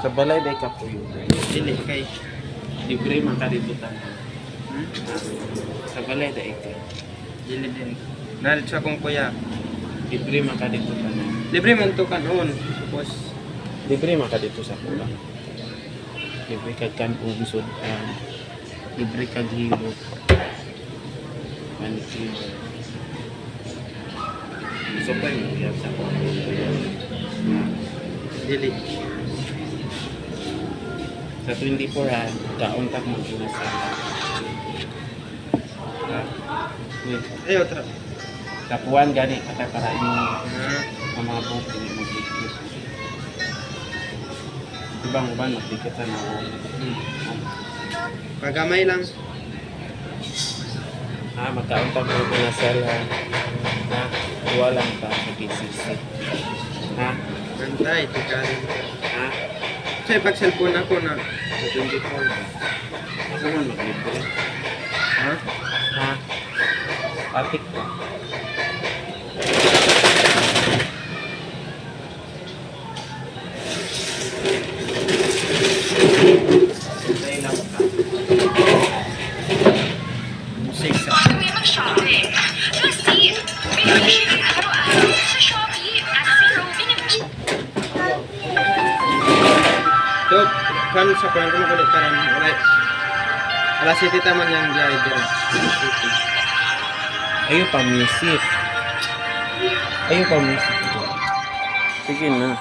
Sa balay day ka po yun. Dili kay. Libre man ka dito tanan. Sa balay day ka. Dili din. Dahil sa akong kuya. Libre man ka dito tanan. Libre man to kanon. Supos. Libre man ka dito sa pula. Libre kag kanong sud. Libre kag hilo. Manicure. So pa yung yan sa Dili. sa 24 ha, kaon tak mo kinasala. Ayo tra. Kapuan gani kata para imong Ah. mga bukid mo dikit. Ibang uban magdikit na ako. Pagamay lang. Magkaon tak mo kinasala. Duwa lang ta sa PCC. Bantay, tigarin. Ha? Say pag cellphone ako na. Sa 24 ba? Ako man maglibre. Ha? Patik ka. Sa'yo lang ka. Musik sa. Bago kayo mag-shopping, kasi binili shipping araw-araw sa Shopee at zero minimum. Dok, kan sa kuan ko makulit karon. Alright. Alas 7 taman yang biyahe dira. Ayaw pa music. Ayaw pa music. Sige na.